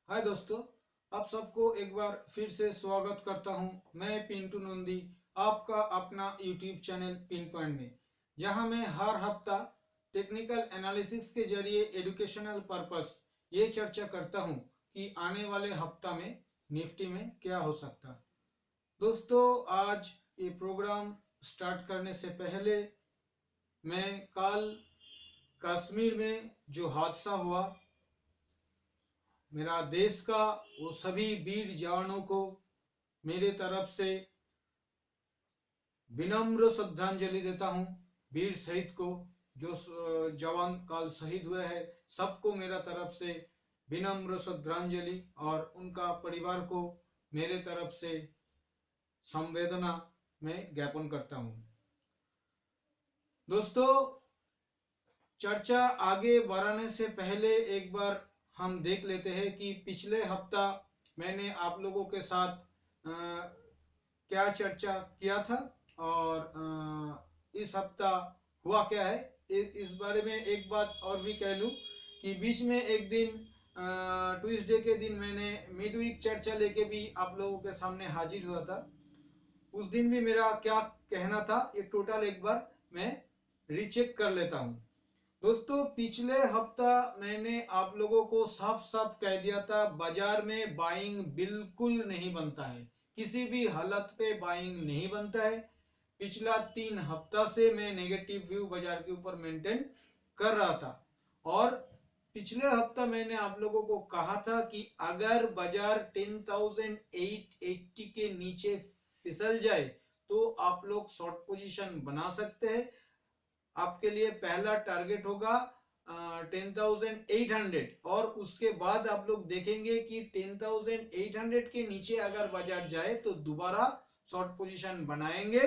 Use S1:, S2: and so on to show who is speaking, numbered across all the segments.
S1: हाय दोस्तों, आप सबको एक बार फिर से स्वागत करता हूं। मैं पिंटू नंदी, आपका अपना यूट्यूब चैनल पिन पॉइंट में, जहां मैं हर हफ्ता टेक्निकल एनालिसिस के जरिए एजुकेशनल पर्पस ये चर्चा करता हूं कि आने वाले हफ्ता में निफ्टी में क्या हो सकता है। दोस्तों, आज ये प्रोग्राम स्टार्ट करने से पहले मैं कल कश्मीर में जो हादसा हुआ, मेरा देश का वो सभी वीर जवानों को मेरे तरफ से विनम्र श्रद्धांजलि देता हूं। वीर शहीद को, जो जवान कल शहीद हुए हैं, सबको मेरा तरफ से विनम्र श्रद्धांजलि और उनका परिवार को मेरे तरफ से संवेदना में ज्ञापन करता हूं। दोस्तों, चर्चा आगे बढ़ाने से पहले एक बार हम देख लेते हैं कि पिछले हफ्ता मैंने आप लोगों के साथ क्या चर्चा किया था और इस हफ्ता हुआ क्या है। इस बारे में एक बात और भी कह लूँ कि बीच में एक दिन ट्यूसडे के दिन मैंने मिड वीक चर्चा लेके भी आप लोगों के सामने हाजिर हुआ था। उस दिन भी मेरा क्या कहना था, ये टोटल एक बार मैं रीचेक कर लेता हूँ। दोस्तों, पिछले हफ्ता मैंने आप लोगों को साफ साफ कह दिया था, बाजार में बाइंग बिल्कुल नहीं बनता है, किसी भी हालत पे बाइंग नहीं बनता है। पिछला 3 हफ्ता से मैं नेगेटिव व्यू बाजार के ऊपर मेंटेन कर रहा था और पिछले हफ्ता मैंने आप लोगों को कहा था कि अगर बाजार 10,880 के नीचे फिसल जाए तो आप लोग शॉर्ट पोजीशन बना सकते हैं। आपके लिए पहला टारगेट होगा 10,800 और उसके बाद आप लोग देखेंगे कि 10,800 के नीचे अगर बाजार जाए तो दोबारा शॉर्ट पोजीशन बनाएंगे।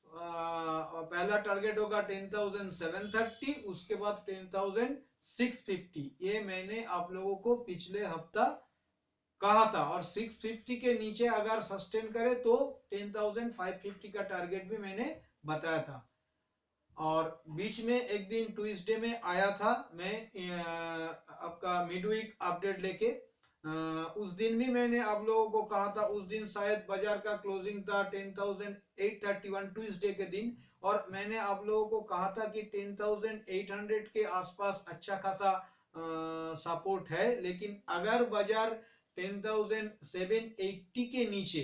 S1: पहला टारगेट होगा 10,730, उसके बाद 10,650। ये मैंने आप लोगों को पिछले हफ्ता कहा था और 650 के नीचे अगर सस्टेन करे तो 10,550 का टारगेट भी मैंने बताया था। और बीच में एक दिन ट्यूसडे में आया था मैं आपका मिड वीक अपडेट लेके। उस दिन भी मैंने आप लोगों को कहा था, उस दिन शायद बाजार का क्लोजिंग था 10,831 ट्यूसडे के दिन, और मैंने आप लोगों को कहा था कि 10,800 के आसपास अच्छा खासा सपोर्ट है, लेकिन अगर बाजार 10,780 के नीचे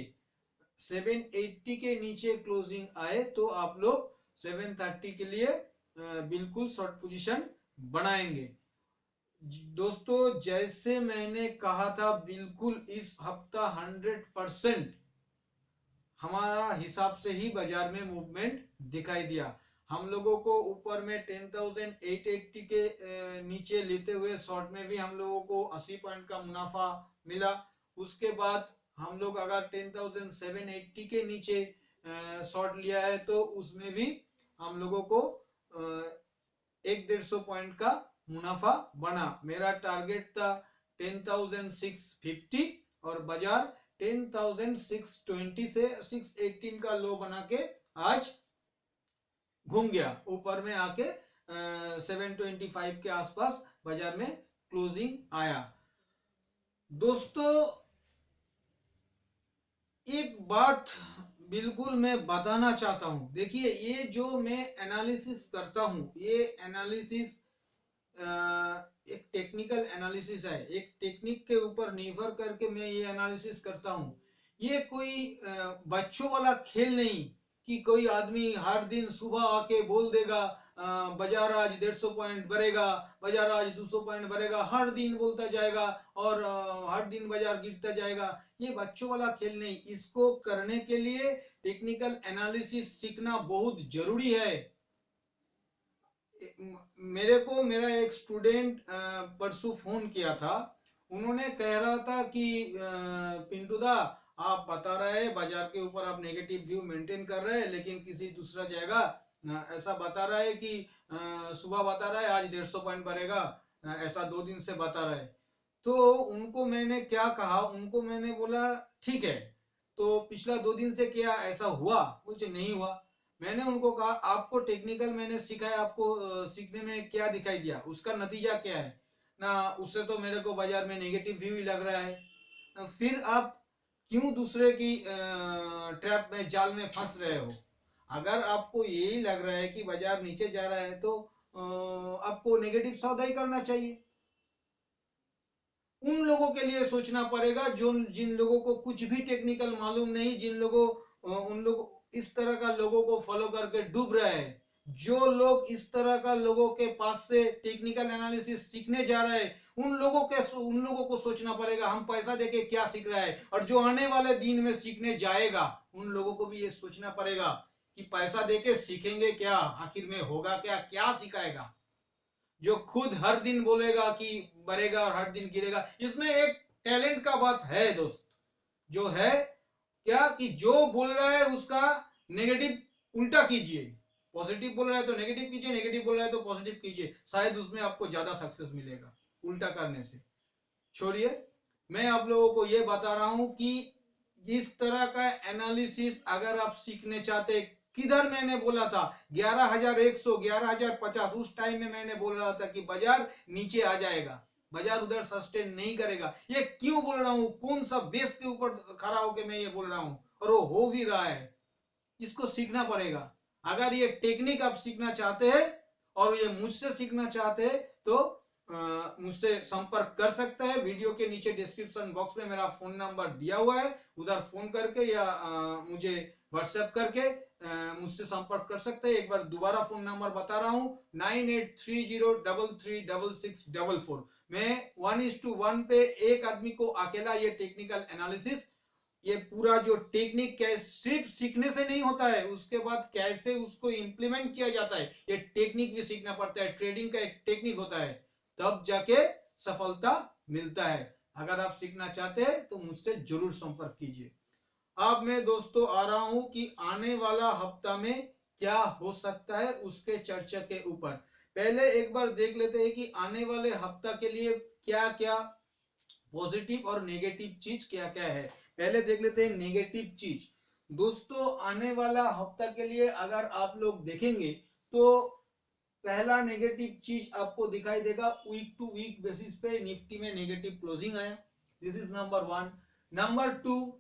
S1: 780 के नीचे क्लोजिंग आए तो आप लोग 730 के लिए बिल्कुल शॉर्ट पोजीशन बनाएंगे। दोस्तों, जैसे मैंने कहा था, बिल्कुल इस हफ्ता 100% हमारा हिसाब से ही बाजार में मूवमेंट दिखाई दिया। हम लोगों को ऊपर में 10,880 के नीचे लेते हुए शॉर्ट में भी हम लोगों को 80 पॉइंट का मुनाफा मिला। उसके बाद हम लोग अगर 10,780 के नीचे शॉर्ट लिया है तो उसमें भी हम लोगों को 150 पॉइंट का मुनाफा बना। मेरा टारगेट था 10,650 और बाजार 10,620 से 618 का लो बना के आज घूम गया, ऊपर में आके 725 के आसपास बाजार में क्लोजिंग आया। दोस्तों, एक बात बिल्कुल मैं बताना चाहता हूं। देखिए, ये जो मैं एनालिसिस करता हूं, ये एनालिसिस एक टेक्निकल एनालिसिस है। एक टेक्निक के ऊपर निर्भर करके मैं ये एनालिसिस करता हूं। ये कोई बच्चों वाला खेल नहीं कि कोई आदमी हर दिन सुबह आके बोल देगा बाजार आज 150 पॉइंट बढ़ेगा, बाजार आज 200 पॉइंट बढ़ेगा, हर दिन बोलता जाएगा और हर दिन बाजार गिरता जाएगा। ये बच्चों वाला खेल नहीं। इसको करने के लिए टेक्निकल एनालिसिस सीखना बहुत जरूरी है। मेरे को मेरा एक स्टूडेंट परसों फोन किया था। उन्होंने कह रहा था कि पिंटू दा, आप बता रहे हैं बाजार के ऊपर आप नेगेटिव व्यू मेंटेन कर रहे हैं, लेकिन किसी दूसरा जगह ऐसा बता रहा है कि सुबह बता रहा है आज 150 पॉइंट बढ़ेगा, ऐसा 2 दिन से बता रहा है। तो उनको मैंने क्या कहा, उनको मैंने बोला ठीक है, तो पिछला 2 दिन से क्या ऐसा हुआ? मुझे नहीं हुआ। मैंने उनको कहा आपको टेक्निकल मैंने सिखाया, आपको सीखने में क्या दिखाई दिया, उसका नतीजा क्या है? ना, उससे तो मेरे को बाजार में नेगेटिव व्यू ही लग रहा है। फिर आप क्यों दूसरे की ट्रैप में, जाल में फंस रहे हो? अगर आपको यही लग रहा है कि बाजार नीचे जा रहा है तो आपको नेगेटिव सौदा ही करना चाहिए। उन लोगों के लिए सोचना पड़ेगा जो, जिन लोगों को कुछ भी टेक्निकल मालूम नहीं, जिन लोगों उन लोग इस तरह का लोगों को फॉलो करके डूब रहे हैं। जो लोग इस तरह का लोगों के पास से टेक्निकल एनालिसिस सीखने जा रहे हैं, उन लोगों को सोचना पड़ेगा हम पैसा देके क्या सीख रहा है। और जो आने वाले दिन में सीखने जाएगा, उन लोगों को भी ये सोचना पड़ेगा कि पैसा देके सीखेंगे क्या, आखिर में होगा क्या, क्या सिखाएगा। जो खुद हर दिन बोलेगा कि बढ़ेगा और हर दिन गिरेगा, इसमें एक टैलेंट का बात है दोस्त। जो है क्या कि जो बोल रहा है उसका नेगेटिव उल्टा कीजिए। पॉजिटिव बोल रहा है तो नेगेटिव कीजिए, नेगेटिव बोल रहा है तो पॉजिटिव कीजिए, शायद उसमें आपको ज्यादा सक्सेस मिलेगा उल्टा करने से। छोड़िए, मैं आप लोगों को यह बता रहा हूं कि इस तरह का एनालिसिस अगर आप सीखने चाहते, किधर मैंने बोला था 11,100 11,050, उस टाइम में मैंने बोल रहा था कि बाजार नीचे आ जाएगा, बाजार उधर सस्टेन नहीं करेगा। ये क्यों बोल रहा हूं, कौन सा बेस के ऊपर खड़ा होकर मैं ये बोल रहा हूं, और वो हो भी रहा है। इसको सीखना पड़ेगा। अगर ये टेक्निक आप सीखना चाहते हैं और ये मुझसे सीखना चाहते हैं तो मुझसे संपर्क कर सकता है। वीडियो के नीचे डिस्क्रिप्शन बॉक्स में मेरा फोन नंबर दिया हुआ है, उधर फोन करके या मुझे व्हाट्सएप करके मुझसे संपर्क कर सकते हैं। एक बार दोबारा फोन नंबर बता रहा हूं, 9830336644। मैं 1:1 पे एक आदमी को अकेला ये टेक्निकल एनालिसिस, ये पूरा जो टेक्निक सिर्फ सीखने से नहीं होता है, उसके बाद कैसे उसको इंप्लीमेंट किया जाता है, ये टेक्निक भी सीखना पड़ता है। ट्रेडिंग का एक टेक्निक होता है, तब जाके सफलता मिलता है। अगर आप सीखना चाहते हैं तो मुझसे जरूर संपर्क कीजिए। अब मैं दोस्तों आ रहा हूं कि आने वाला हफ्ता में क्या हो सकता है उसके चर्चा के ऊपर। पहले एक बार देख लेते हैं कि आने वाले हफ्ता के लिए क्या क्या पॉजिटिव और नेगेटिव चीज क्या क्या है। पहले देख लेते हैं नेगेटिव चीज। दोस्तों आने वाला हफ्ता के लिए अगर आप लोग देखेंगे तो पहला नेगेटिव चीज आपको दिखाई देगा, वीक टू वीक बेसिस पे निफ्टी में नेगेटिव क्लोजिंग आया। This is number 1। नंबर 2,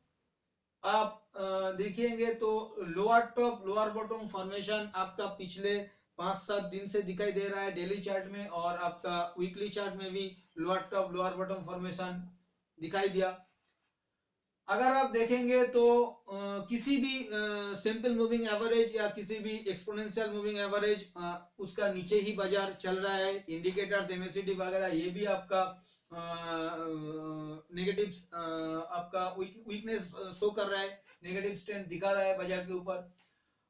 S1: आप देखेंगे तो lower top lower bottom formation आपका पिछले 5-7 दिन से दिखाई दे रहा है डेली चार्ट में, और आपका वीकली चार्ट में भी lower top lower bottom formation दिखाई दिया। अगर आप देखेंगे तो किसी भी सिंपल मूविंग एवरेज या किसी भी एक्सपोनेंशियल मूविंग एवरेज उसका नीचे ही बाजार चल रहा है। इंडिकेटर्स एमएसीडी वगैरह ये भी आपका नेगेटिव आपका वीकनेस शो कर रहा है, नेगेटिव स्ट्रेंथ दिखा रहा है बाजार के ऊपर।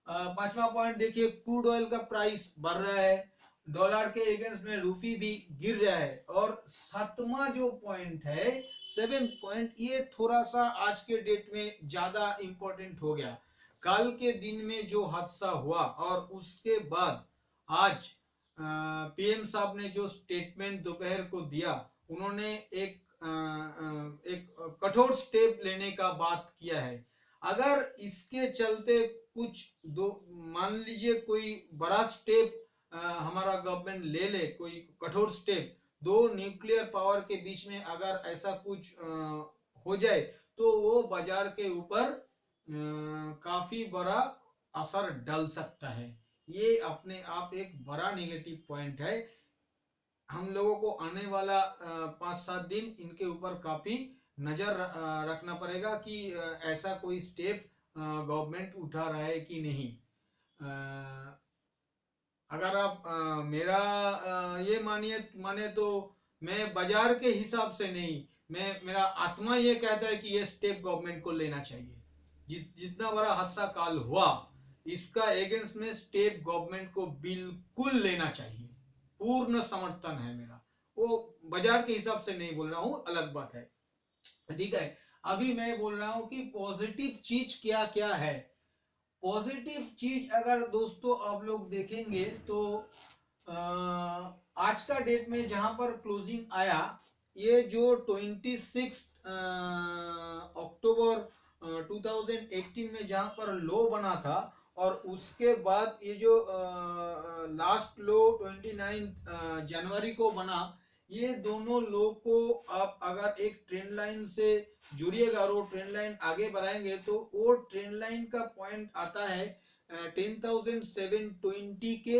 S1: 5वां पॉइंट देखिए, क्रूड ऑयल का प्राइस बढ़ रहा है, डॉलर के अगेंस्ट में रूपी भी गिर रहा है। और 7वां जो पॉइंट है, 7th पॉइंट, ये थोड़ा सा आज के डेट में ज्यादा इंपॉर्टेंट हो गया। कल के दिन में जो हादसा हुआ और उसके बाद आज पीएम साहब ने जो स्टेटमेंट दोपहर को दिया, उन्होंने एक कठोर स्टेप लेने का बात किया है। अगर इसके चलते कुछ दो, मान लीजिए कोई बड़ा स्टेप हमारा गवर्नमेंट ले ले, कोई कठोर स्टेप, दो न्यूक्लियर पावर के बीच में अगर ऐसा कुछ हो जाए तो वो बाजार के ऊपर काफी बड़ा असर डाल सकता है। ये अपने आप एक बड़ा नेगेटिव पॉइंट है। हम लोगों को आने वाला 5-7 दिन इनके ऊपर काफी नजर रखना पड़ेगा कि ऐसा कोई स्टेप गवर्नमेंट उठा रहा है कि नहीं। अगर आप मेरा ये माने तो मैं बाजार के हिसाब से नहीं, मेरा आत्मा ये कहता है कि ये स्टेप गवर्नमेंट को लेना चाहिए। जितना बड़ा हादसा काल हुआ, इसका अगेंस्ट में स्टेप गवर्नमेंट को बिल्कुल लेना चाहिए। पूर्ण समर्थन है मेरा, वो बाजार के हिसाब से नहीं बोल रहा हूं, अलग बात है, ठीक है। अभी मैं बोल रहा हूं कि पॉजिटिव चीज क्या क्या है। पॉजिटिव चीज अगर दोस्तों आप लोग देखेंगे तो आज का डेट में जहां पर क्लोजिंग आया, ये जो 26 अक्टूबर 2018 में जहां पर लो बना था, और उसके बाद ये जो लास्ट लो 29 जनवरी को बना, ये दोनों लो को आप अगर एक ट्रेंड लाइन से जुड़िएगा और वो ट्रेंड लाइन आगे बढ़ाएंगे तो वो ट्रेंड लाइन का पॉइंट आता है 10,720 के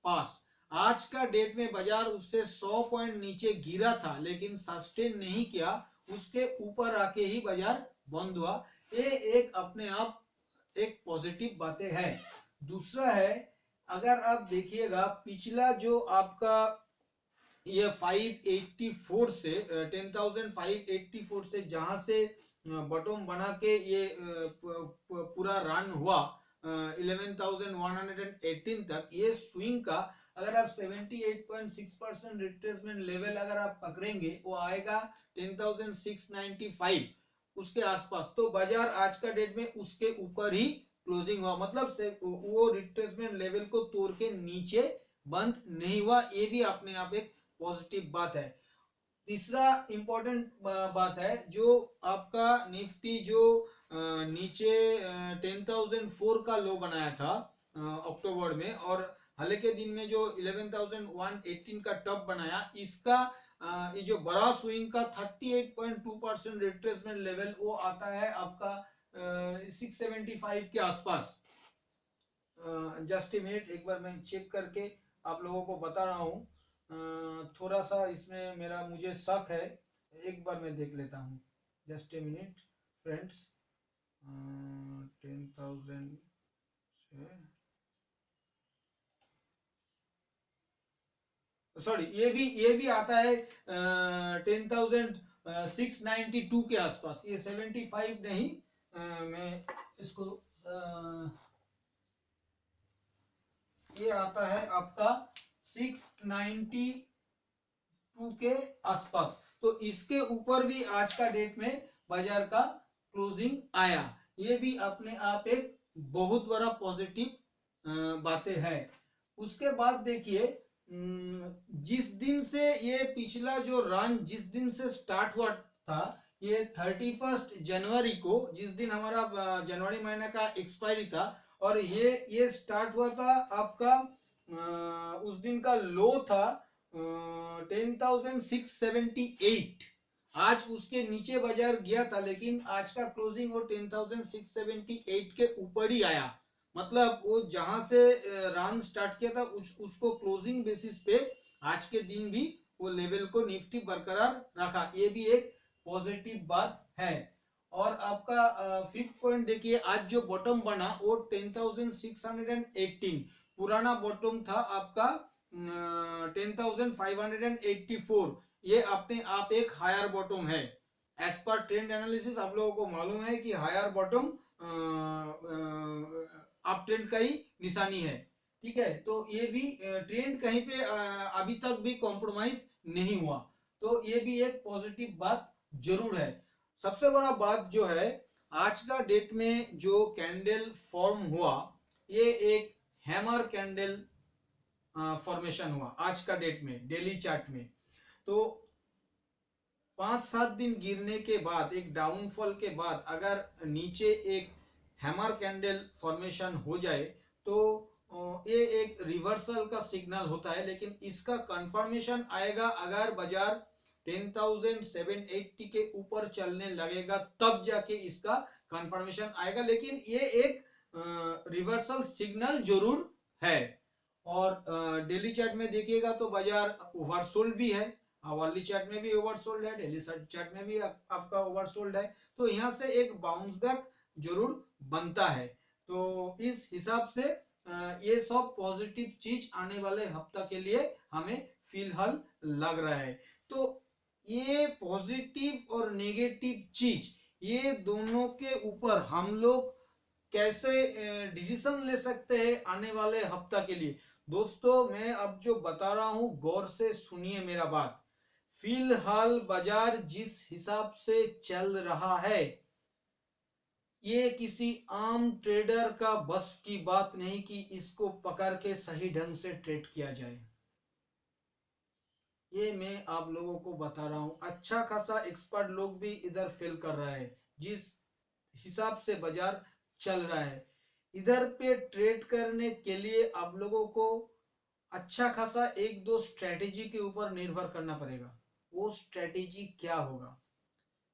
S1: पास। आज का डेट में बाजार उससे 100 पॉइंट नीचे गिरा था लेकिन सस्टेन नहीं किया, उसके ऊपर आके ही बाजार बंद हुआ। ये एक अपने आप एक पॉजिटिव बातें है। दूसरा है, अगर आप देखिएगा पिछला जो आपका ये 584 से 10,584 से जहां से बॉटम बना के ये पूरा रन हुआ 11,118 तक, ये स्विंग का अगर आप 78.6% रिट्रेसमेंट लेवल अगर आप पकड़ेंगे वो आएगा 10,695 उसके आसपास। तो बाजार आज का डेट में उसके ऊपर ही क्लोजिंग हुआ, मतलब से वो रिट्रेसमेंट लेवल को तोड़ के नीचे बंद नहीं हुआ। ये भी अपने आप एक पॉजिटिव बात है। तीसरा इंपॉर्टेंट बात है, जो आपका निफ्टी जो नीचे 10,004 का लो बनाया था अक्टूबर में, और हाल के दिन में जो 11,118 का टॉप बनाया, इसका ये जो बड़ा स्विंग का 38.2% रिट्रेसमेंट लेवल वो आता है आपका 675 के आसपास। जस्ट ए मिनट, एक बार मैं चेक करके आप लोगों को बता रहा हूँ। थोड़ा सा इसमें मेरा मुझे शक है, एक बार मैं देख लेता हूँ। Just a minute friends. 10,000 sorry, ये भी आता है 10,692 के आसपास, ये 75 नहीं। मैं इसको ये आता है आपका 692 के आसपास। तो इसके ऊपर भी आज का डेट में बाजार का क्लोजिंग आया, ये भी अपने आप एक बहुत बड़ा पॉजिटिव बातें है। उसके बाद देखिए, जिस दिन से ये पिछला जो रन जिस दिन से स्टार्ट हुआ था, ये 31 जनवरी को, जिस दिन हमारा जनवरी महीने का एक्सपायरी था, और ये स्टार्ट हुआ था आपका उस दिन का लो था 10,678। आज उसके नीचे बाजार गया था लेकिन आज का क्लोजिंग वो 10,678 के ऊपर ही आया। मतलब वो जहां से रन स्टार्ट किया था उसको क्लोजिंग बेसिस पे आज के दिन भी वो लेवल को निफ्टी बरकरार रखा, ये भी एक पॉजिटिव बात है। और आपका फिफ्थ पॉइंट देखिए, आज जो बॉटम बना वो 10,618, पुराना बॉटम था आपका 10,584, ये अपने आप एक हायर बॉटम है। एज पर ट्रेंड एनालिसिस आप लोगों को मालूम है कि हायर बॉटम अप ट्रेंड का ही निशानी है, ठीक है। तो ये भी ट्रेंड कहीं पे अभी तक भी कॉम्प्रोमाइज नहीं हुआ, तो ये भी एक पॉजिटिव बात जरूर है। सबसे बड़ा बात जो है, आज का डेट में जो कैंडल फॉर्म हुआ, ये एक हैमर कैंडल फॉर्मेशन हुआ आज का डेट में डेली चार्ट में। तो 5-7 दिन गिरने के बाद, एक डाउनफॉल के बाद अगर नीचे एक हैमर कैंडल फॉर्मेशन हो जाए तो ये एक रिवर्सल का सिग्नल होता है, लेकिन इसका कंफर्मेशन आएगा अगर बाजार 10,780 के ऊपर चलने लगेगा, तब जाके इसका कंफर्मेशन आएगा। लेकिन ये एक रिवर्सल सिग्नल जरूर है। और डेली चार्ट में देखिएगा तो बाजार ओवरसोल्ड भी है, आवरली चार्ट में भी ओवरसोल्ड है, डेली चार्ट में भी आपका ओवरसोल्ड है। तो यहाँ से एक बाउंस बैक जरूर बनता है। तो इस हिसाब से ये सब पॉजिटिव चीज आने वाले हफ्ता के लिए हमें फिलहाल लग रहा है। तो ये पॉजिटिव और नेगेटिव चीज, ये दोनों के ऊपर हम लोग कैसे डिसीजन ले सकते हैं आने वाले हफ्ता के लिए। दोस्तों, मैं अब जो बता रहा हूं गौर से सुनिए मेरा बात। फिलहाल बाजार जिस हिसाब से चल रहा है, ये किसी आम ट्रेडर का बस की बात नहीं कि इसको पकड़ के सही ढंग से ट्रेड किया जाए। ये मैं आप लोगों को बता रहा हूं, अच्छा खासा एक्सपर्ट लोग भी इधर फेल कर रहा है। जिस हिसाब से बाजार चल रहा है, इधर पे ट्रेड करने के लिए आप लोगों को अच्छा खासा एक दो स्ट्रेटेजी के ऊपर निर्भर करना पड़ेगा। वो स्ट्रेटेजी क्या होगा,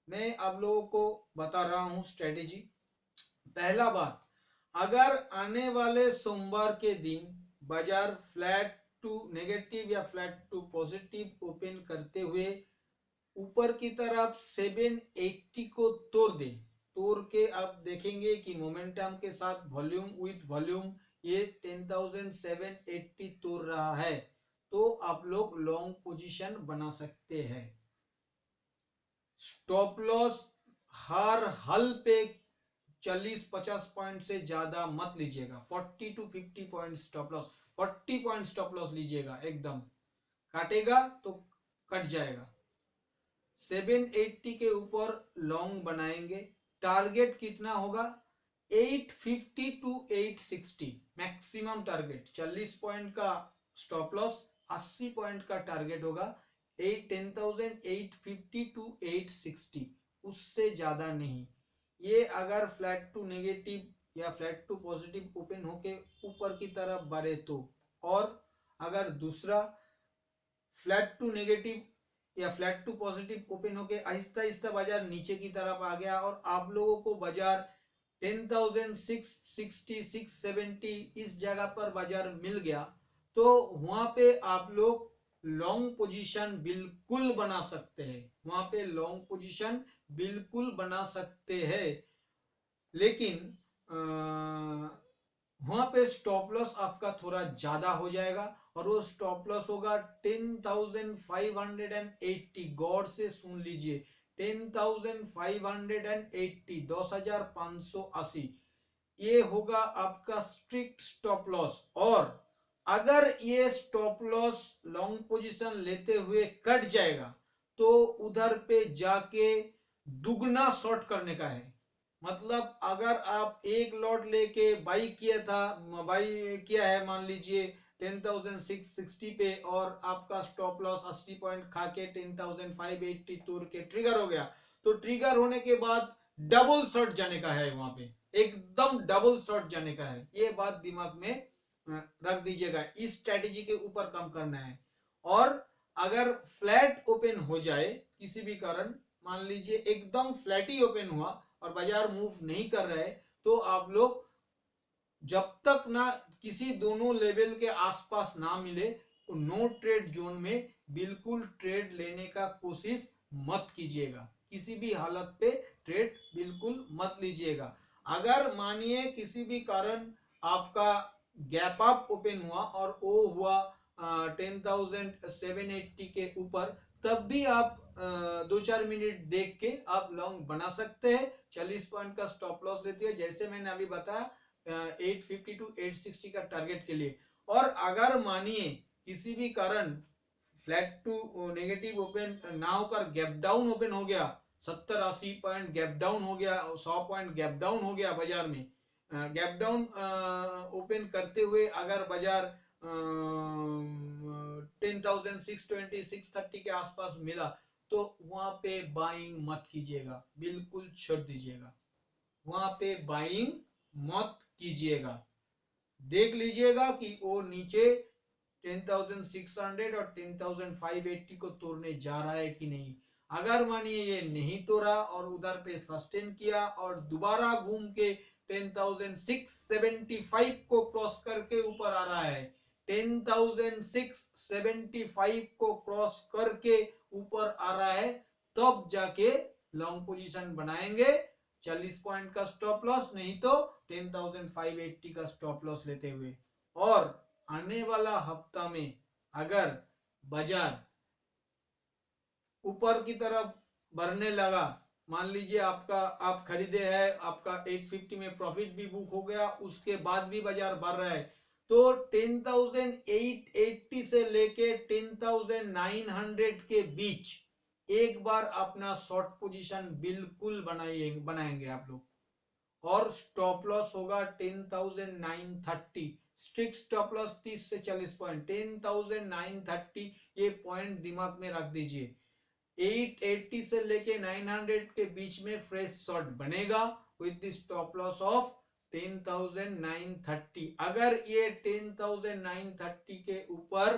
S1: मैं आप लोगों को बता रहा हूं स्ट्रेटेजी। पहला बात, अगर आने वाले सोमवार के दिन बाजार फ्लैट टू नेगेटिव या फ्लैट टू पॉजिटिव ओपन करते हुए ऊपर की तरफ 780 को तोड़ के आप देखेंगे कि मोमेंटम के साथ वॉल्यूम विथ वॉल्यूम ये 10,780 तोड़ रहा है, तो आप लोग लॉन्ग पोजीशन बना सकते हैं। स्टॉप लॉस हर हल पे 40-50 पॉइंट से ज्यादा मत लीजिएगा। 40 to 50 point stop loss, 40 point stop loss लीजिएगा। एकदम काटेगा तो कट जाएगा। 780 के ऊपर लॉन्ग बनाएंगे। टारगेट कितना होगा, 850 टू 860 मैक्सिमम टारगेट। 40 पॉइंट का स्टॉप लॉस, 80 पॉइंट का टारगेट होगा। 10,850 टू 860, उससे ज्यादा नहीं। ये अगर फ्लैट टू नेगेटिव या फ्लैट टू पॉजिटिव ओपन होके ऊपर की तरफ बढ़े तो, और अगर दूसरा फ्लैट टू नेगेटिव या फ्लैट टू पॉजिटिव ओपन होके आहिस्ता आहिस्ता बाजार नीचे की तरफ आ गया और आप लोगों को बाजार 10,660 670 इस जगह पर बाजार मिल गया, तो वहां पे आप लोग लॉन्ग पोजीशन बिल्कुल बना सकते हैं। वहां पे लॉन्ग पोजीशन बिल्कुल बना सकते हैं, लेकिन वहां पे स्टॉप लॉस आपका थोड़ा ज्यादा हो जाएगा और वो स्टॉप लॉस होगा 10,580। गौर से सुन लीजिए, 10,580, 10,580 ये होगा आपका स्ट्रिक्ट स्टॉप लॉस। और अगर ये स्टॉप लॉस लॉन्ग पोजीशन लेते हुए कट जाएगा तो उधर पे जाके दुगना शॉर्ट करने का है। मतलब अगर आप एक लॉट लेके बाई किया है मान लीजिए 10,660 पे, और आपका स्टॉप लॉस 80 पॉइंट खा के 10,580 तोड़ के ट्रिगर हो गया, तो ट्रिगर होने के बाद डबल शॉर्ट जाने का है। वहां पे एकदम डबल शॉर्ट जाने का है। ये बात दिमाग में रख दीजिएगा। इस स्ट्रेटेजी के ऊपर काम करना है। और अगर फ्लैट ओपन हो जाए किसी भी कारण, मान लीजिए एकदम फ्लैट ही ओपन हुआ और बाजार मूव नहीं कर रहा है, तो आप लोग जब तक ना किसी दोनों लेवल के आसपास ना मिले तो नो ट्रेड जोन में बिल्कुल ट्रेड लेने का कोशिश मत कीजिएगा। किसी भी हालत पे ट्रेड बिल्कुल मत लीजिएगा। अगर मानिए किसी भी कारण आपका गैप अप ओपन हुआ और वो हुआ 10,780 के ऊपर, तब भी आप 2-4 मिनट देख के आप लॉन्ग बना सकते हैं। 40 पॉइंट का स्टॉप लॉस लेती है, जैसे मैंने अभी बताया 850 टू 860 का टारगेट के लिए। और अगर मानिए किसी भी कारण फ्लैट टू नेगेटिव ओपन ना होकर गैप डाउन ओपन हो गया, 70-80 पॉइंट गैप डाउन हो गया, 100 पॉइंट गैप डाउन हो गया बाजार में, गैप डाउन ओपन करते हुए अगर बाजार 10,620 630 के आसपास मिला, तो वहां पे बाइंग मत कीजिएगा, बिल्कुल छोड़ दीजिएगा। वहां पे बाइंग मत कीजिएगा। देख लीजिएगा कि वो नीचे 10,600 और 10,580 को तोड़ने जा रहा है कि नहीं। अगर मानिए ये नहीं तोड़ा और उधर पे सस्टेन किया और दोबारा घूम के 10,675 को क्रॉस करके ऊपर आ रहा है, 10,675 को क्रॉस करके ऊपर आ रहा है, तब जाके लॉन्ग पोजीशन बनाएंगे। 40 पॉइंट का स्टॉप लॉस, नहीं तो 10,580 का स्टॉप लॉस लेते हुए। और आने वाला हफ्ता में अगर बाजार ऊपर की तरफ बढ़ने लगा, मान लीजिए आप खरीदे हैं, आपका 850 में प्रॉफिट भी बुक हो गया, उसके बाद भी बाजार बढ़ रहा है, तो 10,880 से लेके 10,900 के बीच एक बार अपना शॉर्ट पोजीशन बिल्कुल बनाएंगे आप लोग। और स्टॉप लॉस होगा 10,930, स्ट्रिक्ट स्टॉप लॉस 30 से 40 पॉइंट, 10,930 ये पॉइंट दिमाग में रख दीजिए। 880 से लेके 900 के बीच में फ्रेश शॉर्ट बनेगा with the stop loss of 10,930, अगर ये 10,930 के ऊपर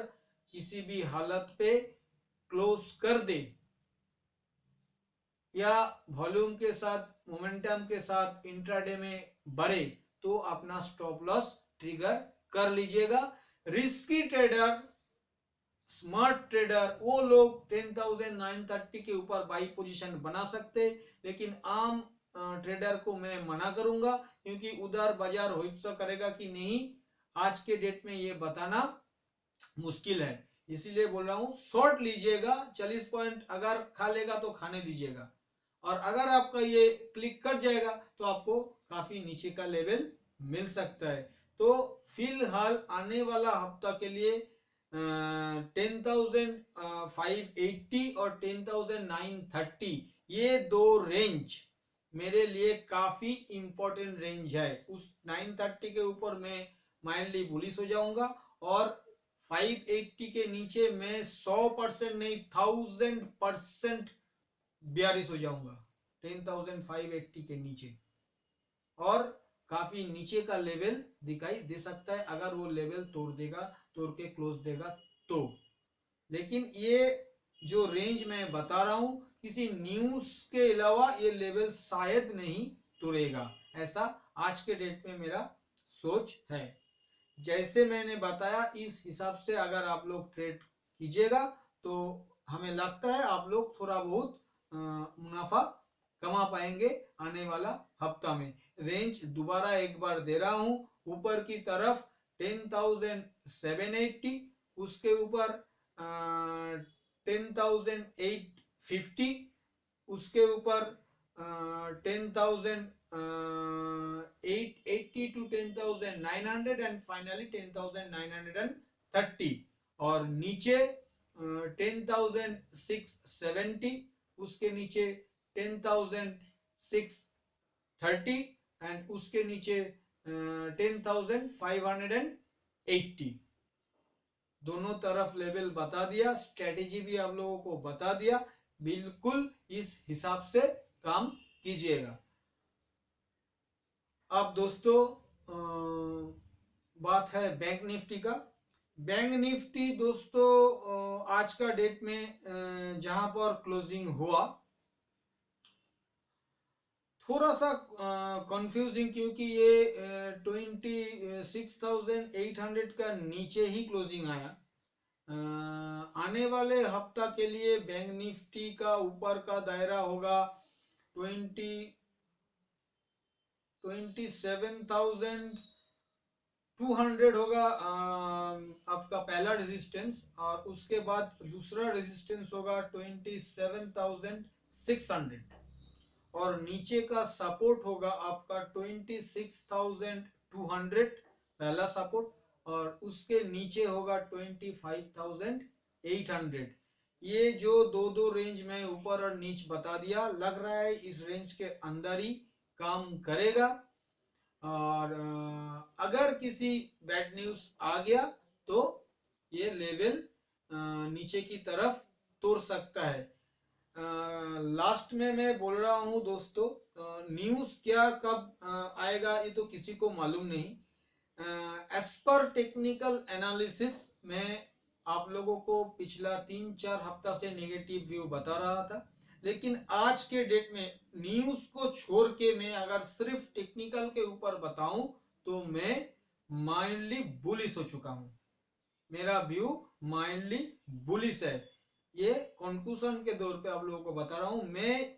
S1: किसी भी हालत पे क्लोज कर दे या वॉल्यूम के साथ मोमेंटम के साथ इंट्राडे में बढ़े तो अपना स्टॉप लॉस ट्रिगर कर लीजिएगा। रिस्की ट्रेडर, स्मार्ट ट्रेडर, वो लोग 10,930 के ऊपर बाई पोजीशन बना सकते, लेकिन आम ट्रेडर को मैं मना करूंगा, क्योंकि उधर बाजार हो करेगा कि नहीं आज के डेट में ये बताना मुश्किल है। इसीलिए बोल रहा हूं शॉर्ट लीजिएगा, 40 पॉइंट अगर खा लेगा तो खाने दीजिएगा, और अगर आपका ये क्लिक कर जाएगा तो आपको काफी नीचे का लेवल मिल सकता है। तो फिलहाल आने वाला हफ्ता के लिए 10,580 और 10,930 ये दो रेंज मेरे लिए काफी इंपॉर्टेंट रेंज है। उस 930 के ऊपर मैं माइल्डली बुलिश हो जाऊंगा, और 580 के नीचे मैं 100% नहीं 1000% बियारिश हो जाऊंगा 10,580 के नीचे, और काफी नीचे का लेवल दिखाई दे सकता है अगर वो लेवल तोड़ के क्लोज देगा तो। लेकिन ये जो रेंज मैं बता रहा हूं किसी न्यूज के अलावा ये लेवल शायद नहीं तोड़ेगा, ऐसा आज के डेट में मेरा सोच है। जैसे मैंने बताया इस हिसाब से अगर आप लोग ट्रेड कीजिएगा तो हमें लगता है आप लोग थोड़ा बहुत मुनाफा कमा पाएंगे आने वाला हफ्ता में। रेंज दोबारा एक बार दे रहा हूं, ऊपर की तरफ 10,780, उसके ऊपर 10,850, उसके ऊपर 10,880 to 10,900 एंड फाइनली 10,930, और नीचे 10,670, उसके नीचे 10,630 एंड उसके नीचे 10,580। दोनों तरफ लेवल बता दिया, स्ट्रेटेजी भी आप लोगों को बता दिया, बिल्कुल इस हिसाब से काम कीजिएगा। अब दोस्तों बात है बैंक निफ्टी का। बैंक निफ्टी दोस्तों आज का डेट में जहां पर क्लोजिंग हुआ थोड़ा सा कंफ्यूजिंग, क्योंकि ये 26,800 का नीचे ही क्लोजिंग आया। आने वाले हफ्ता के लिए बैंक निफ्टी का ऊपर का दायरा होगा 27,200 होगा आपका पहला रेजिस्टेंस, और उसके बाद दूसरा रेजिस्टेंस होगा 27,600, और नीचे का सपोर्ट होगा आपका 26,200 पहला सपोर्ट, और उसके नीचे होगा 25,800। ये जो दो रेंज में ऊपर और नीचे बता दिया, लग रहा है इस रेंज के अंदर ही काम करेगा, और अगर किसी बैड न्यूज आ गया तो ये लेवल नीचे की तरफ तोड़ सकता है। लास्ट में मैं बोल रहा हूं दोस्तों, न्यूज क्या कब आएगा ये तो किसी को मालूम नहीं। एज पर टेक्निकल एनालिसिस में आप लोगों को पिछला 3-4 हफ्ता से नेगेटिव व्यू बता रहा था, लेकिन आज के डेट में न्यूज को छोड़ के मैं अगर सिर्फ टेक्निकल के ऊपर बताऊं तो मैं माइंडली बुलिश हो चुका हूं। मेरा व्यू माइंडली बुलिश है। ये कंक्लूजन के दौर पे आप लोगों को बता रहा हूं। मैं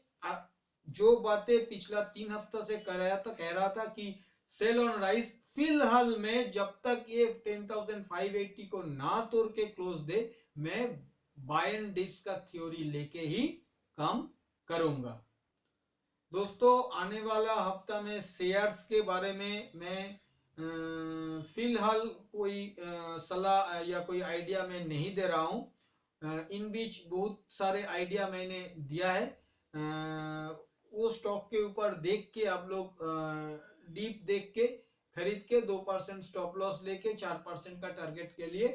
S1: जो बातें पिछला 3 हफ्ता से कह रहा था कि सेल ऑन राइस, फिलहाल में जब तक ये 10,580 को ना तोड़ के क्लोज दे, मैं बाय एंड डिप्स का थ्योरी लेके ही काम करूंगा। दोस्तों आने वाला हफ्ता में शेयर्स के बारे में मैं फिलहाल कोई सलाह या कोई आइडिया मैं नहीं दे रहा हूं। इन बीच बहुत सारे आइडिया मैंने दिया है, वो स्टॉक के ऊपर देख के आप लोग डीप देख के खरीद के 2% स्टॉप लॉस लेके 4% का टारगेट के लिए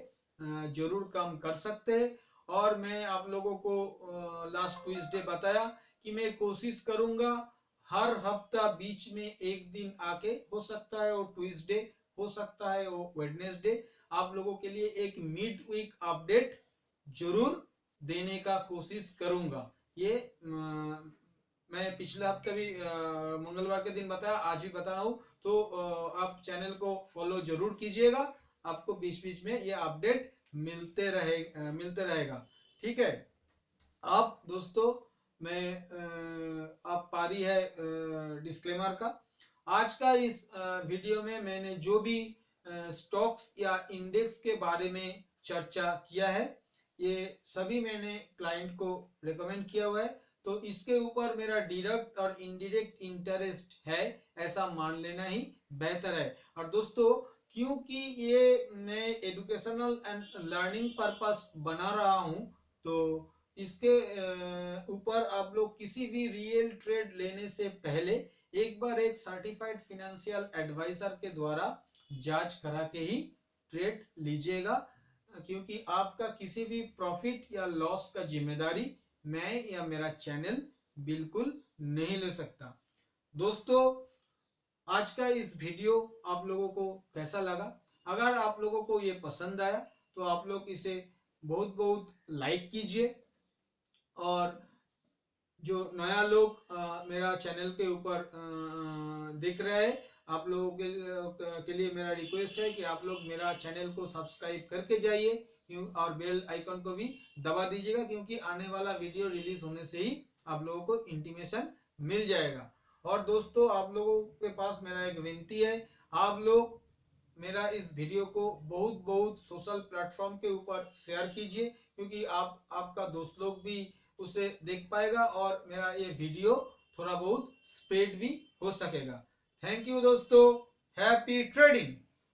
S1: जरूर काम कर सकते हैं। और मैं आप लोगों को लास्ट ट्यूसडे बताया कि मैं कोशिश करूंगा हर हफ्ता बीच में एक दिन आके, हो सकता है वो ट्यूसडे, हो सकता है वो वेडनेसडे, आप लोगों के लिए एक मिड वीक अपडेट जरूर देने का कोशिश करूंगा। ये मैं पिछले हफ्ते भी मंगलवार के दिन बताया, आज भी बता रहा हूँ। तो आप चैनल को फॉलो जरूर कीजिएगा, आपको बीच बीच में ये अपडेट मिलते रहेगा। ठीक है। अब दोस्तों, मैं अब पारी है डिस्क्लेमर का। आज का इस वीडियो में मैंने जो भी स्टॉक्स या इंडेक्स के बारे में चर्चा किया है, ये सभी मैंने क्लाइंट को रिकमेंड किया हुआ है। तो इसके ऊपर मेरा डायरेक्ट और इनडायरेक्ट इंटरेस्ट है, ऐसा मान लेना ही बेहतर है। और दोस्तों, क्योंकि ये मैं एजुकेशनल एंड लर्निंग पर्पस बना रहा हूँ, तो इसके ऊपर आप लोग किसी भी रियल ट्रेड लेने से पहले एक बार एक सर्टिफाइड फिनेंशियल एडवाइजर के द्वारा जांच करा के ही ट्रेड लीजिएगा, क्योंकि आपका किसी भी प्रॉफिट या लॉस का जिम्मेदारी मैं या मेरा चैनल बिल्कुल नहीं ले सकता। दोस्तों, आज का इस वीडियो आप लोगों को कैसा लगा? अगर आप लोगों को ये पसंद आया तो आप लोग इसे बहुत बहुत लाइक कीजिए। और जो नया लोग मेरा चैनल के ऊपर देख रहे हैं, आप लोगों के लिए मेरा रिक्वेस्ट है कि आप लोग मेरा चैनल को सब्सक्राइब करके जाइए, क्यों, और बेल आइकन को भी दबा दीजिएगा, क्योंकि आने वाला वीडियो रिलीज होने से ही आप लोगों को इंटीमेशन मिल जाएगा। और दोस्तों, आप लोगों के पास मेरा एक विनती है, आप लोग मेरा इस वीडियो को बहुत बहुत सोशल प्लेटफॉर्म के ऊपर शेयर कीजिए, क्योंकि आपका दोस्त लोग भी उसे देख पाएगा और मेरा ये वीडियो थोड़ा बहुत स्प्रेड भी हो सकेगा। थैंक यू दोस्तों, हैप्पी ट्रेडिंग।